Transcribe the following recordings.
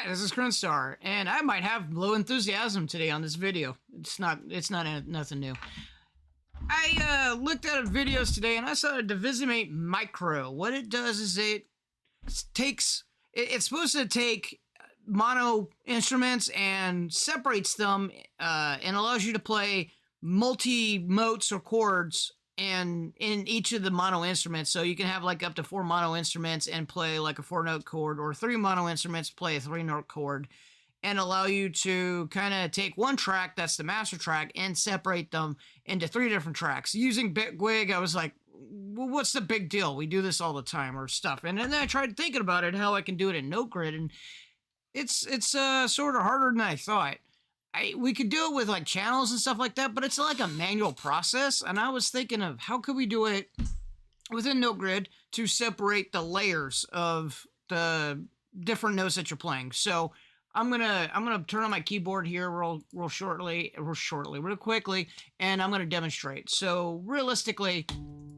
Hi, this is Crenstar, and I might have low enthusiasm today on this video. It's not nothing new. I looked at videos today and I saw a Divisimate Micro. What it does is it's supposed to take mono instruments and separates them and allows you to play multi-notes or chords and in each of the mono instruments. So you can have like up to 4 mono instruments and play like a 4-note chord, or 3 mono instruments, play a 3-note chord, and allow you to kind of take one track that's the master track and separate them into 3 different tracks. Using Bitwig, I was like, well, what's the big deal? We do this all the time or stuff. And then I tried thinking about it, how I can do it in Note Grid, and it's sort of harder than I thought. We could do it with like channels and stuff like that, but it's like a manual process. And I was thinking of how could we do it within Note Grid to separate the layers of the different notes that you're playing. So I'm gonna turn on my keyboard here real quickly, and I'm gonna demonstrate. So realistically,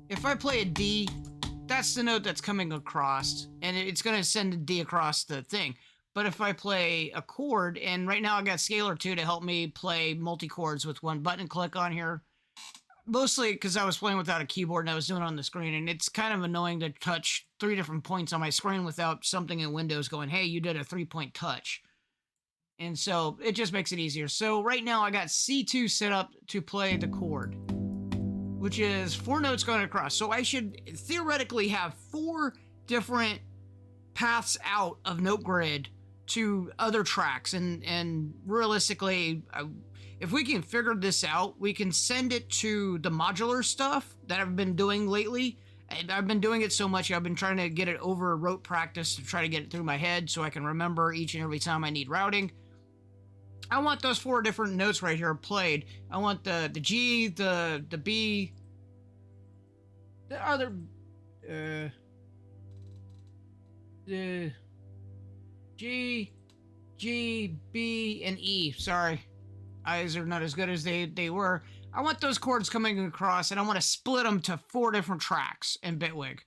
if I play a D, that's the note that's coming across, and it's gonna send a D across the thing. But if I play a chord, and right now I got Scalar 2 to help me play multi-chords with one button click on here, mostly because I was playing without a keyboard and I was doing it on the screen, and it's kind of annoying to touch 3 different points on my screen without something in Windows going, hey, you did a 3-point touch. And so it just makes it easier. So right now I got C2 set up to play the chord, which is 4 notes going across. So I should theoretically have 4 different paths out of Note Grid to other tracks, and realistically, if we can figure this out, we can send it to the modular stuff that I've been doing lately. And I've been doing it so much, I've been trying to get it over rote practice to try to get it through my head so I can remember each and every time I need routing. I want those 4 different notes right here played. I want the G, the B, the other, the G, B, and E. Sorry. Eyes are not as good as they were. I want those chords coming across, and I want to split them to 4 different tracks in Bitwig,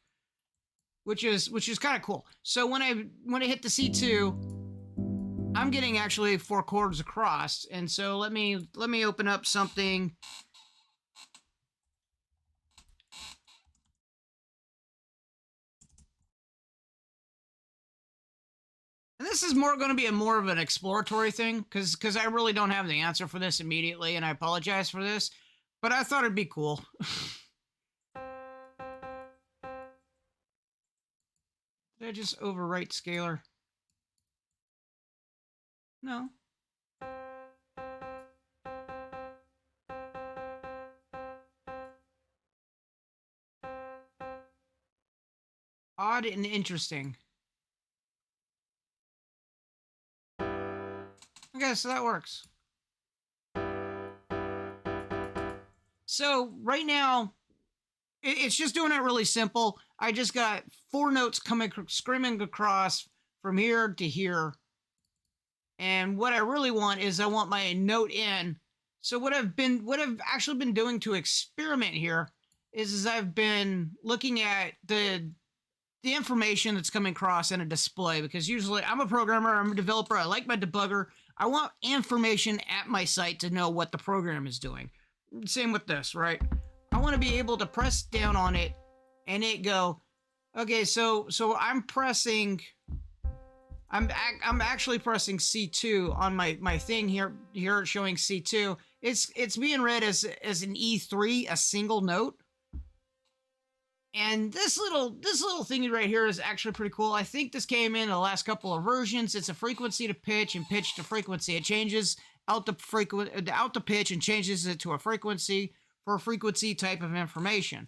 which is kind of cool. So when I hit the C2, I'm getting actually 4 chords across, and so let me open up something. And this is going to be more of an exploratory thing, because I really don't have the answer for this immediately, and I apologize for this, but I thought it'd be cool. Did I just overwrite Scalar? No. Odd and interesting. Okay, so that works. So right now, it's just doing it really simple. I just got 4 notes coming screaming across from here to here. And what I really want is I want my note in. So what I've actually been doing to experiment here is I've been looking at the information that's coming across in a display, because usually I'm a programmer, I'm a developer, I like my debugger. I want information at my site to know what the program is doing. Same with this, right? I want to be able to press down on it and it go, okay, so I'm actually pressing C2 on my thing here it's showing C2. It's being read as an E3, a single note. And this little thingy right here is actually pretty cool. I think this came in the last couple of versions. It's a frequency to pitch and pitch to frequency. It changes out the pitch and changes it to a frequency for a frequency type of information.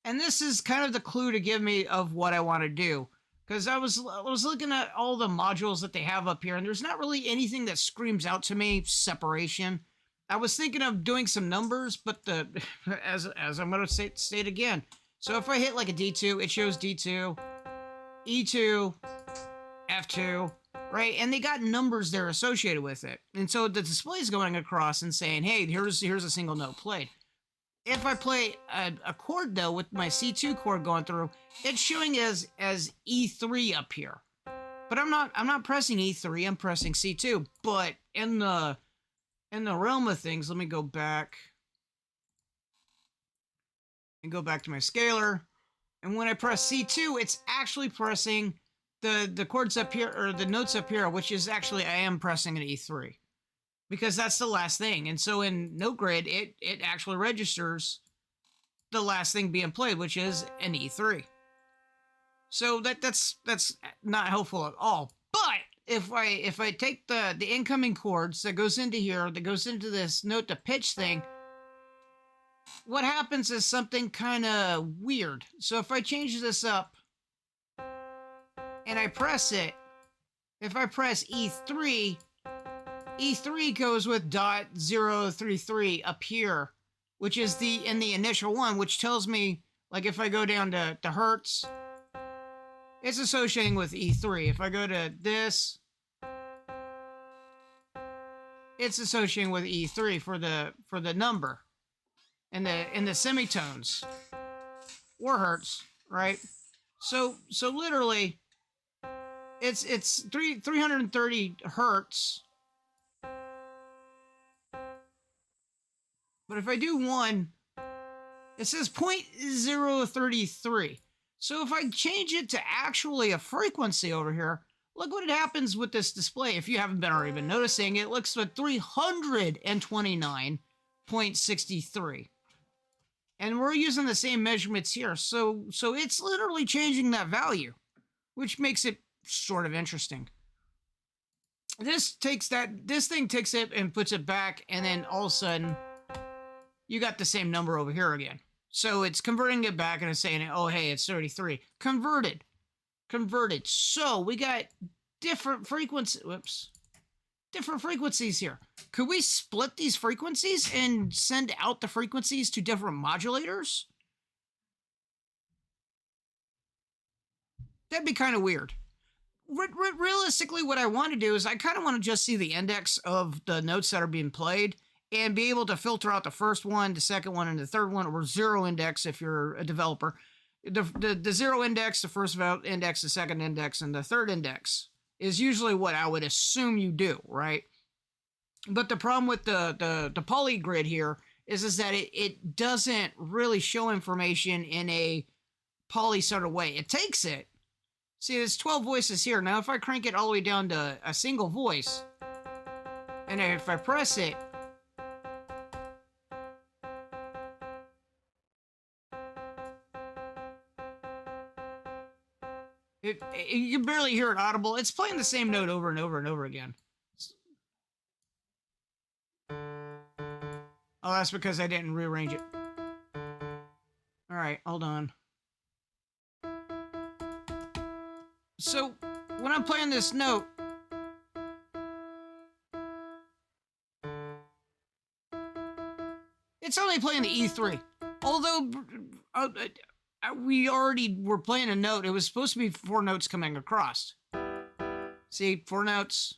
And this is kind of the clue to give me of what I want to do, because I was looking at all the modules that they have up here, and there's not really anything that screams out to me separation. I was thinking of doing some numbers, but as I'm going to state again. So if I hit like a D2, it shows D2, E2, F2, right? And they got numbers there associated with it. And so the display is going across and saying, hey, here's a single note played. If I play a chord, though, with my C2 chord going through, it's showing as E3 up here. But I'm not pressing E3, I'm pressing C2. But in the realm of things, let me go back to my scaler. And when I press C2, it's actually pressing the chords up here, or the notes up here, which is actually, I am pressing an E3. Because that's the last thing. And so in note grid, it actually registers the last thing being played, which is an E3. So that's not helpful at all. But if I take the incoming chords that goes into here, that goes into this note to pitch thing, what happens is something kind of weird. So if I change this up and I press it, if I press E3, E3 goes with .033 up here, which is in the initial one, which tells me, like, if I go down to hertz, it's associating with E3. If I go to this, it's associating with E3 for the number and the semitones or hertz, right? So literally, it's 330 hertz. But if I do 1, it says 0.033. So if I change it to actually a frequency over here, look what happens with this display. If you haven't already been noticing, it looks at 329.63. And we're using the same measurements here. So it's literally changing that value, which makes it sort of interesting. This thing takes it and puts it back, and then all of a sudden, you got the same number over here again. So it's converting it back and it's saying, oh, hey, it's 33. Converted. So we got different frequencies. Whoops. Different frequencies here. Could we split these frequencies and send out the frequencies to different modulators? That'd be kind of weird. Realistically, what I want to do is I kind of want to just see the index of the notes that are being played and be able to filter out the first one, the second one, and the third one, or zero index if you're a developer. The zero index, the first index, the second index, and the third index is usually what I would assume you do, right? But the problem with the poly grid here is that it doesn't really show information in a poly sort of way. It takes it. See, there's 12 voices here. Now, if I crank it all the way down to a single voice, and if I press it, you can barely hear it audible. It's playing the same note over and over and over again. Oh, that's because I didn't rearrange it. All right, hold on. So, when I'm playing this note, it's only playing the E3. Although, we already were playing a note. It was supposed to be 4 notes coming across. See, 4 notes.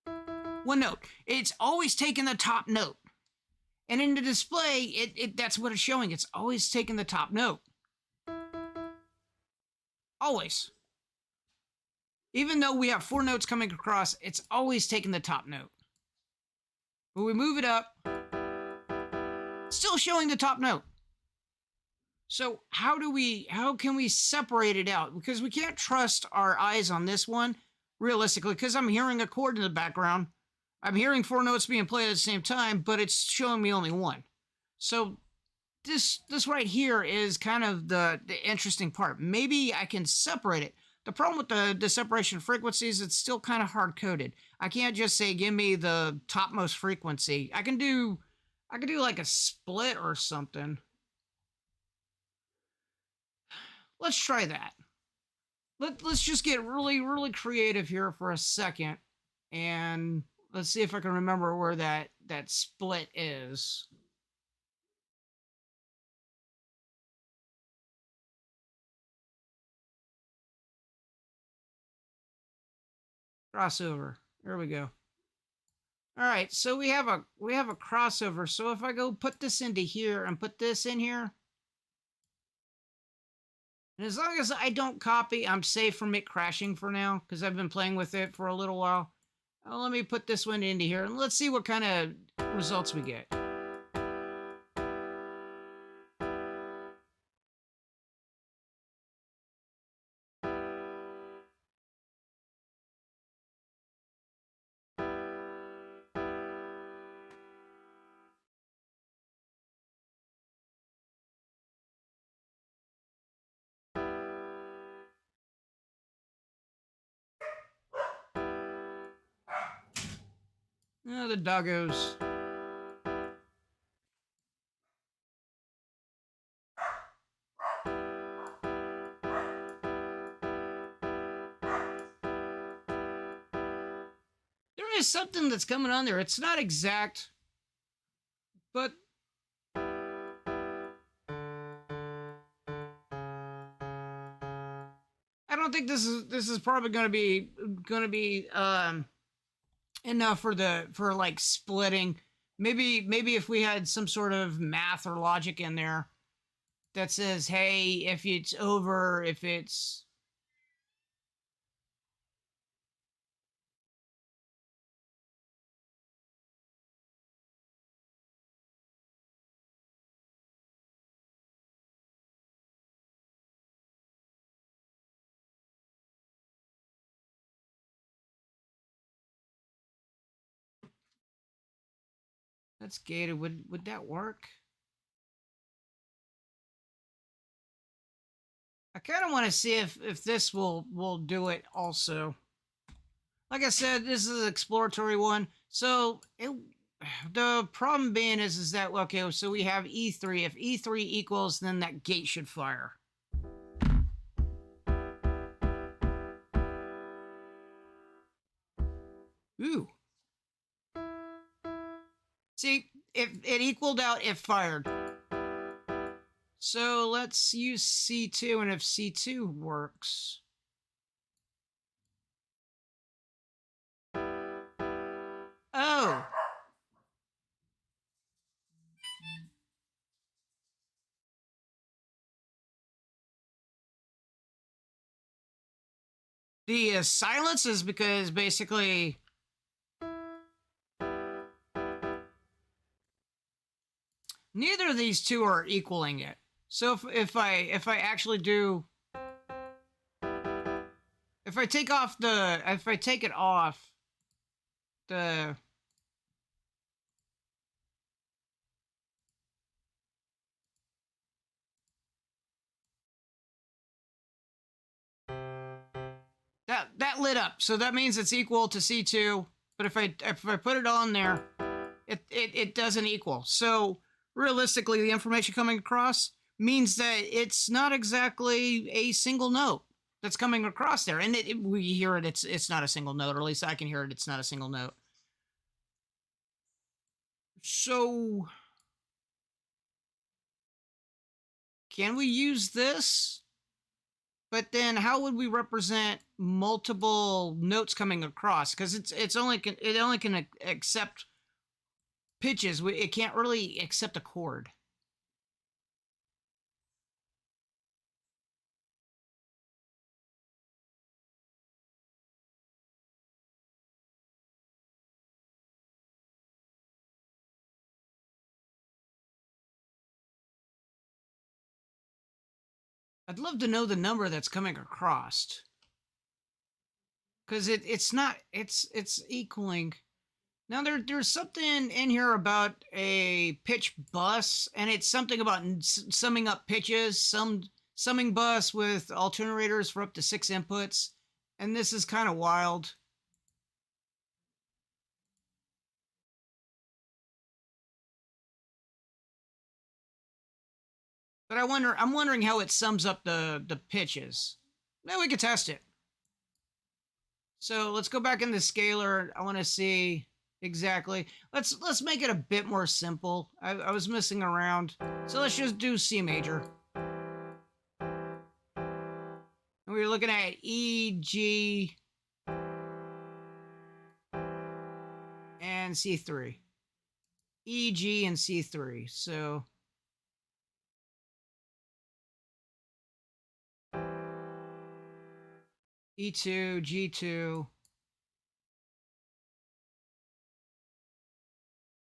1 note. It's always taking the top note. And in the display, that's what it's showing. It's always taking the top note. Always. Even though we have 4 notes coming across, it's always taking the top note. When we move it up, still showing the top note. So how can we separate it out? Because we can't trust our eyes on this one, realistically, because I'm hearing a chord in the background. I'm hearing 4 notes being played at the same time, but it's showing me only 1. So this right here is kind of the interesting part. Maybe I can separate it. The problem with the separation frequencies, it's still kind of hard-coded. I can't just say, give me the topmost frequency. I can do like a split or something. Let's try that. Let's just get really, really creative here for a second. And let's see if I can remember where that split is. Crossover. There we go. All right, so we have a crossover. So if I go put this into here and put this in here, And as long as I don't copy, I'm safe from it crashing for now, because I've been playing with it for a little while. Let me put this one into here, and let's see what kind of results we get. Oh, the doggos. There is something that's coming on there. It's not exact, but I don't think this is probably going to be enough for like splitting. Maybe if we had some sort of math or logic in there that says, hey, if it's over, if it's that's gated, would that work? I kind of want to see if this will do it also. Like I said, this is an exploratory one. So the problem being is that okay, so we have E3. If E3 equals, then that gate should fire. Ooh. See, if it equaled out, it fired. So let's use C2, and if C2 works. Oh. The silence is because basically neither of these two are equaling it. So if I actually do, if I take it off the that lit up, so that means it's equal to C2. But if I put it on there, it doesn't equal. So realistically, the information coming across means that it's not exactly a single note that's coming across there, and we hear it. It's not a single note, or at least I can hear it. It's not a single note. So can we use this? But then, how would we represent multiple notes coming across? Because it only can accept pitches. It can't really accept a chord. I'd love to know the number that's coming across, because it's equaling. Now there's something in here about a pitch bus, and it's something about summing up pitches, summing bus with alternators for up to 6 inputs, and this is kind of wild. But I'm wondering how it sums up the pitches. Now we can test it. So let's go back in the scaler. I want to see exactly. Let's make it a bit more simple. I was messing around. So let's just do C major. And we were looking at E, G, and C3. E, G, and C3. So E2, G2,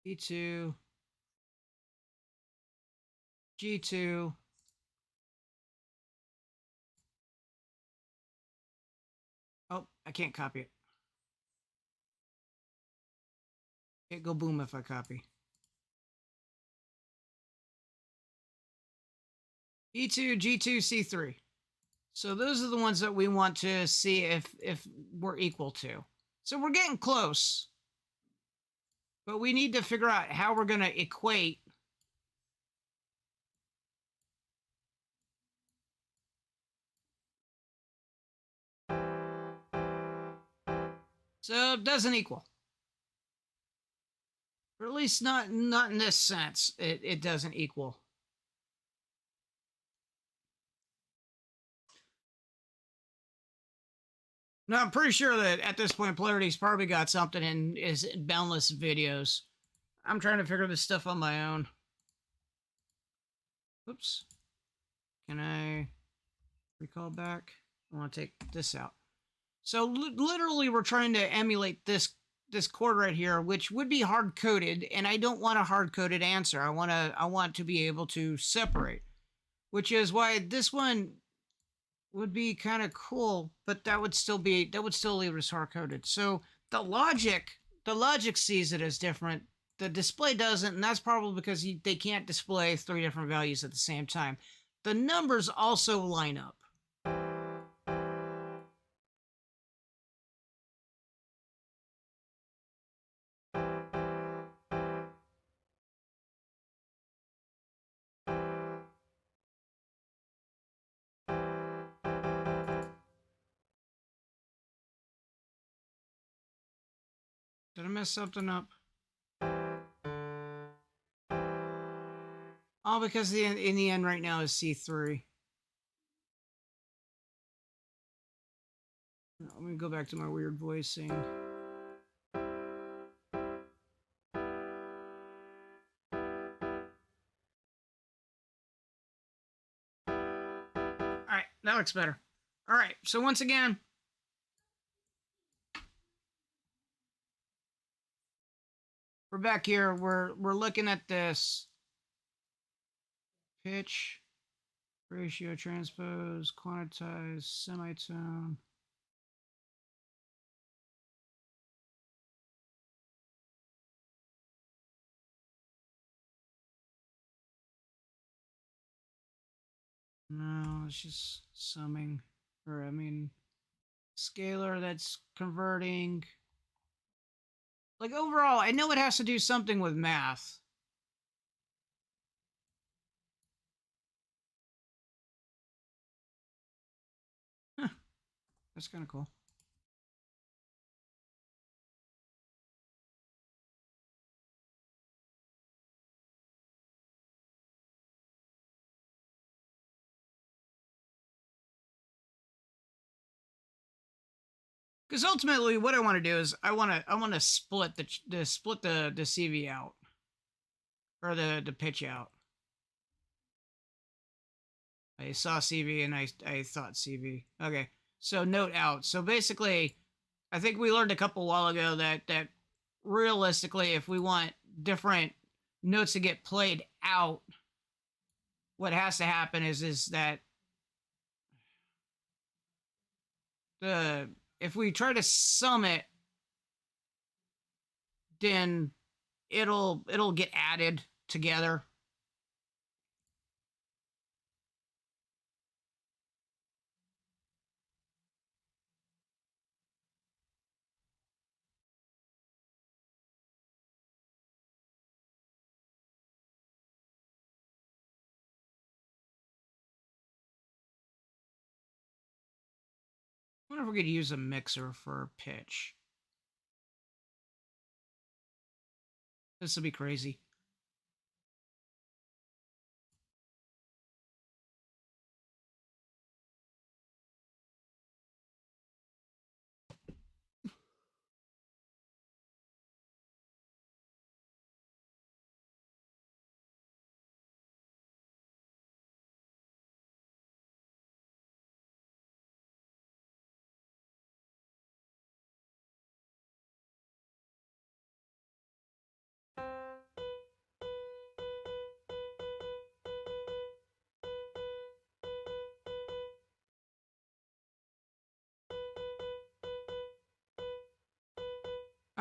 E2, G2. Oh, I can't copy it. It go boom if I copy. E2, G2, C3. So those are the ones that we want to see if we're equal to. So we're getting close. But we need to figure out how we're going to equate. So it doesn't equal. Or at least not in this sense. It doesn't equal. Now, I'm pretty sure that at this point, Polarity's probably got something in his boundless videos. I'm trying to figure this stuff on my own. Oops. Can I recall back? I want to take this out. So literally, we're trying to emulate this chord right here, which would be hard coded, and I don't want a hard coded answer. I want to be able to separate, which is why this one would be kind of cool, but that would still leave us hard coded. So the logic sees it as different. The display doesn't, and that's probably because they can't display 3 different values at the same time. The numbers also line up. Did I mess something up? Oh, because in the end right now is C3. Let me go back to my weird voicing. All right, that looks better. All right, so once again, we're back here. We're looking at this pitch, ratio, transpose, quantize, semitone. No, it's just summing, or I mean, scalar that's converting. Like overall, I know it has to do something with math. Huh, that's kind of cool. Because ultimately, what I want to do is I want to split the CV out, or the pitch out. I saw CV and I thought CV. Okay, so note out. So basically, I think we learned a couple while ago that realistically, if we want different notes to get played out, what has to happen is that the if we try to sum it, then it'll get added together. I wonder if we could use a mixer for pitch. This will be crazy.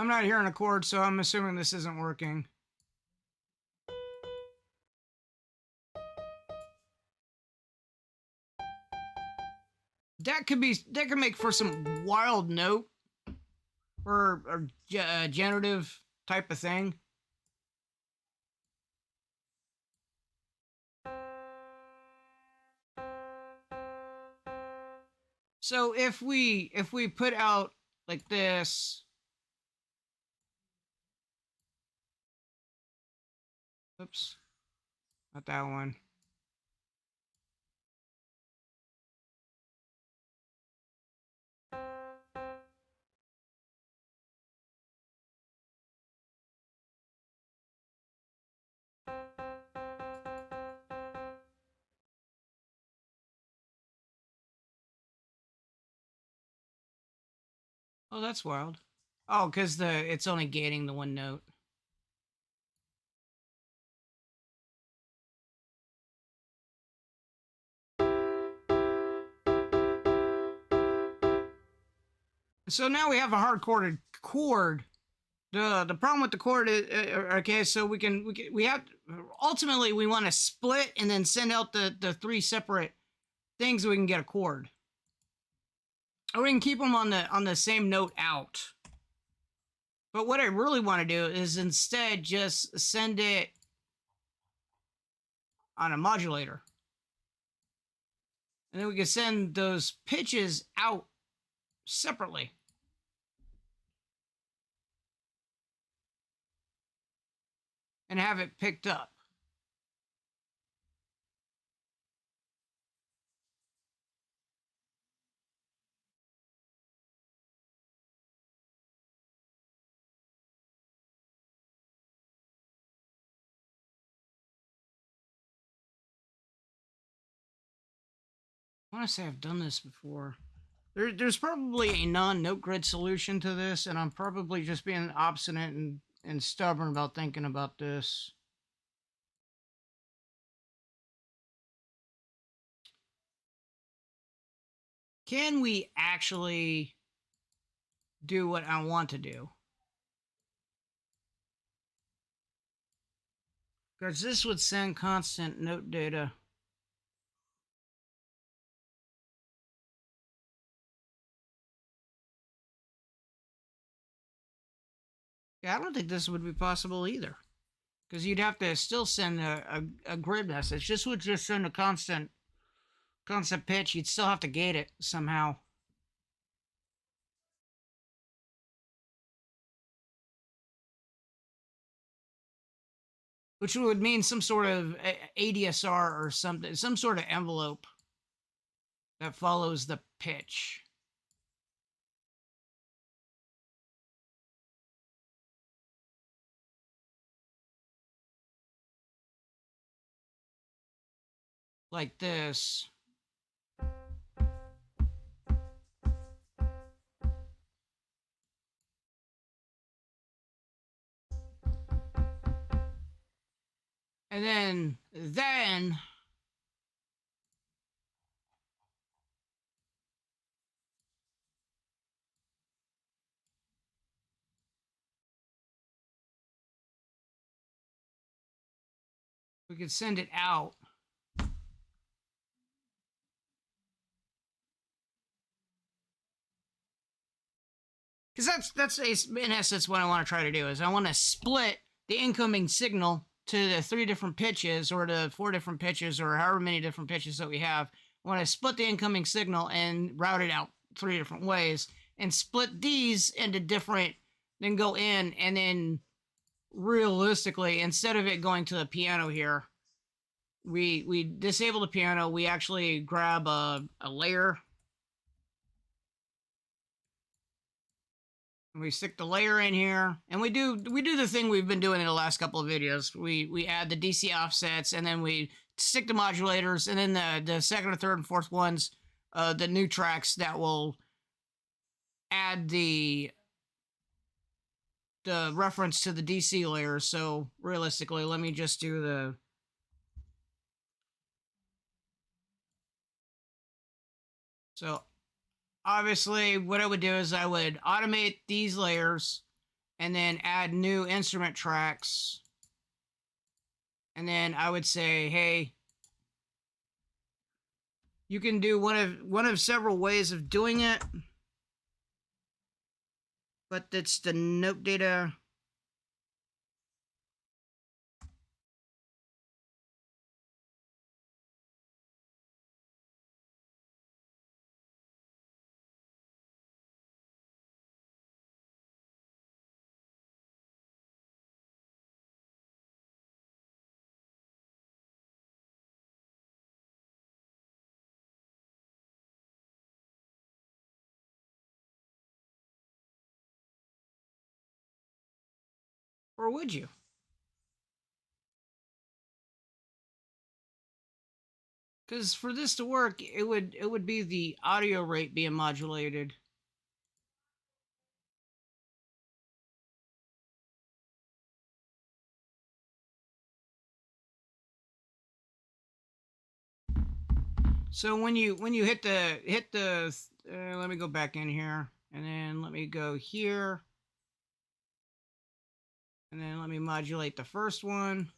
I'm not hearing a chord, so I'm assuming this isn't working. That could make for some wild note or generative type of thing. So if we put out like this, oops, not that one. Oh, that's wild. Oh, because it's only gaining the one note. So now we have a hard chorded chord. The problem with the chord is okay. So we have ultimately we want to split and then send out the three separate things so we can get a chord, or we can keep them on the same note out. But what I really want to do is instead just send it on a modulator, and then we can send those pitches out separately. And have it picked up. I want to say I've done this before. There's probably a non-note grid solution to this, and I'm probably just being obstinate and stubborn about thinking about this. Can we actually do what I want to do? Because this would send constant note data. Yeah, I don't think this would be possible either. Because you'd have to still send a grid message. This would just send a constant pitch. You'd still have to gate it somehow. Which would mean some sort of ADSR or something, some sort of envelope that follows the pitch. Like this. And then we could send it out. Because that's in essence what I want to try to do is I want to split the incoming signal to the 3 different pitches or the 4 different pitches or however many different pitches that we have. I want to split the incoming signal and route it out 3 different ways and split these into different, then go in and then realistically, instead of it going to the piano here, we disable the piano. We actually grab a layer. We stick the layer in here, and we do the thing we've been doing in the last couple of videos. We add the DC offsets, and then we stick the modulators, and then the second or third and fourth ones, the new tracks that will add the reference to the DC layer. So realistically, let me just do the. So obviously what I would do is I would automate these layers and then add new instrument tracks. And then I would say, hey, you can do one of several ways of doing it, but it's the note data. Or would you? Because for this to work, it would be the audio rate being modulated. So when you hit the let me go back in here, and then let me go here, and then let me modulate the first one.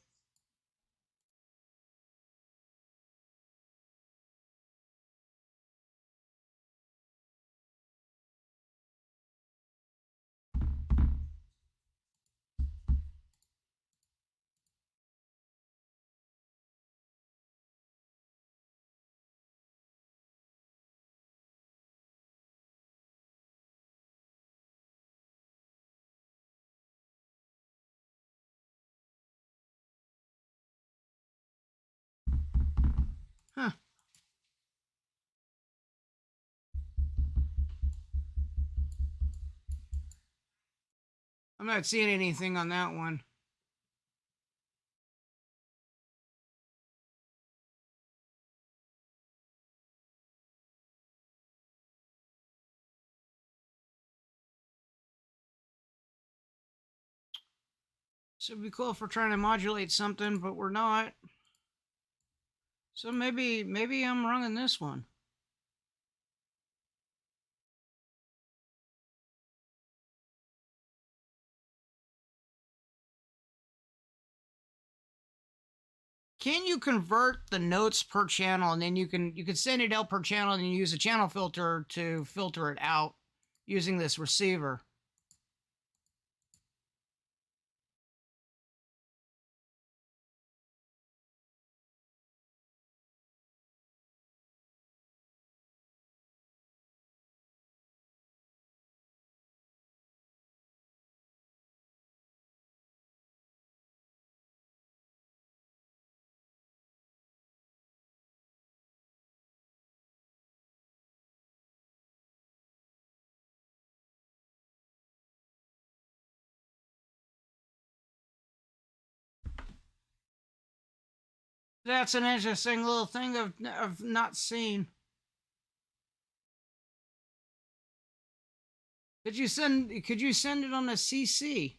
Huh. I'm not seeing anything on that one. So it'd be cool if we're trying to modulate something, but we're not. So maybe I'm wrong in this one. Can you convert the notes per channel, and then you can send it out per channel, and you use a channel filter to filter it out using this receiver? That's an interesting little thing of not seen. Could you send it on a CC?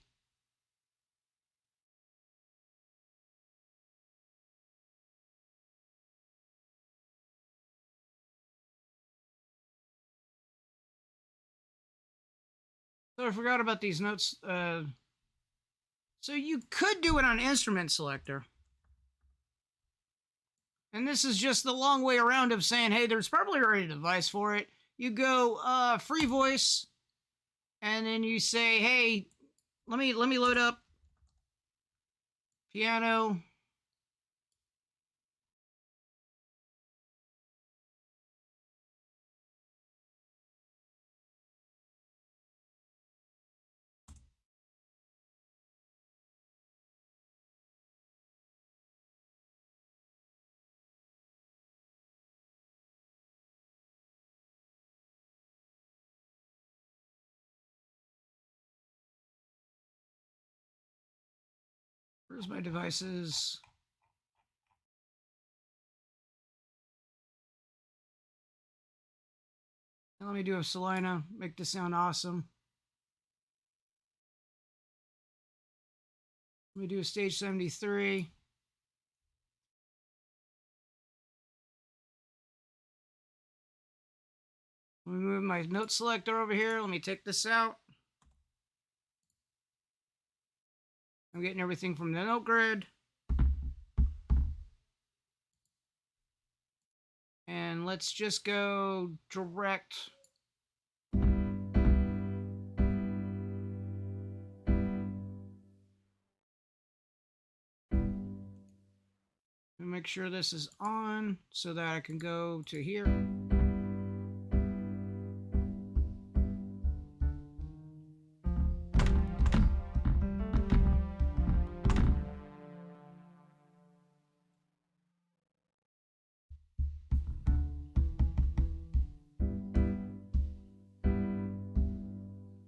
So I forgot about these notes. So you could do it on instrument selector. And this is just the long way around of saying, hey, there's probably already a device for it. You go free voice, and then you say, hey, let me load up piano. Where's my devices? Now let me do a Salina, make this sound awesome. Let me do a stage 73. Let me move my note selector over here. Let me take this out. I'm getting everything from the note grid. And let's just go direct. Make sure this is on so that I can go to here.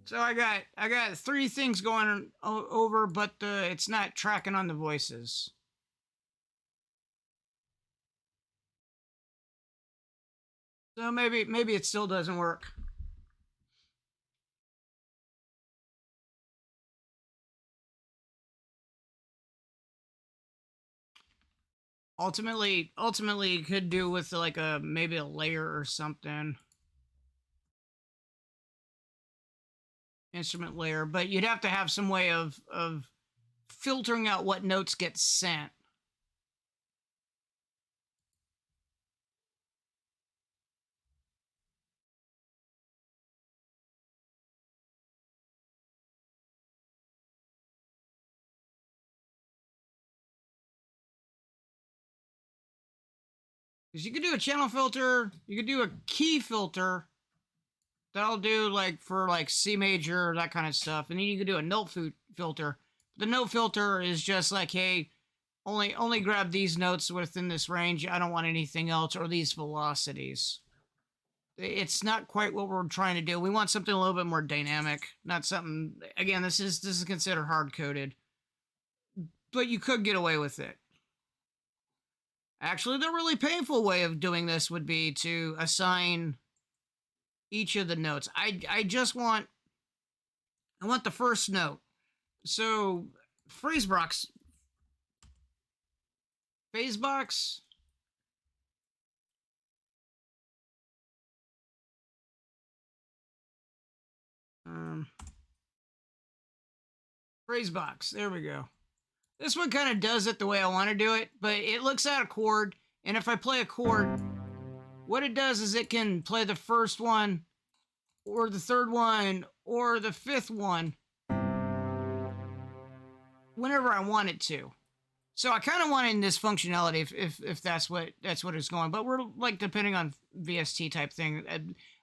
So I got 3 things going over, but it's not tracking on the voices. So maybe it still doesn't work. Ultimately, you could do with like maybe a layer or something. Instrument layer, but you'd have to have some way of filtering out what notes get sent. Because you could do a channel filter, you could do a key filter. That'll do like for like C major, that kind of stuff. And then you could do a note filter. The note filter is just like, hey, only grab these notes within this range. I don't want anything else, or these velocities. It's not quite what we're trying to do. We want something a little bit more dynamic, not something. Again, this is considered hard coded, but you could get away with it. Actually, the really painful way of doing this would be to assign each of the notes. I just want the first note. So phrase box. Phrase box. There we go. This one kind of does it the way I want to do it, but it looks at a chord, and if I play a chord, what it does is it can play the first one, or the third one, or the fifth one, whenever I want it to. So I kind of wanted this functionality if that's what it's going. But we're like depending on VST type thing.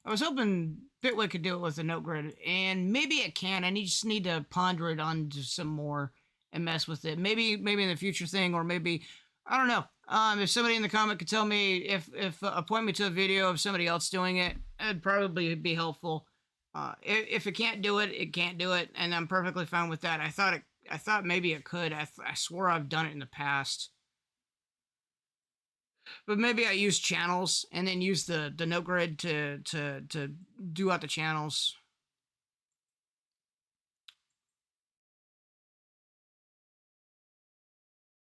I was hoping Bitwig could do it with a note grid, and maybe it can. I just need to ponder it on some more and mess with it. Maybe in the future thing, or maybe I don't know. If somebody in the comment could tell me if point me to a video of somebody else doing it, it'd probably be helpful. If it can't do it, it can't do it, and I'm perfectly fine with that. I thought maybe it could. I swore I've done it in the past. But maybe I use channels and then use the note grid to do out the channels.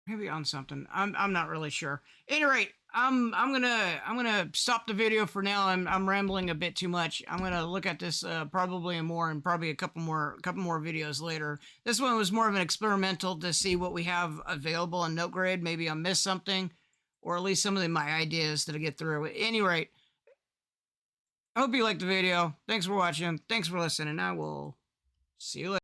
Maybe on something. I'm not really sure. At any rate, I'm gonna stop the video for now. I'm rambling a bit too much. I'm gonna look at this probably more, and probably a couple more videos later. This one was more of an experimental to see what we have available on note grid. Maybe I missed something, or at least some of my ideas to get through. At any rate, I hope you liked the video. Thanks for watching. Thanks for listening. I will see you later.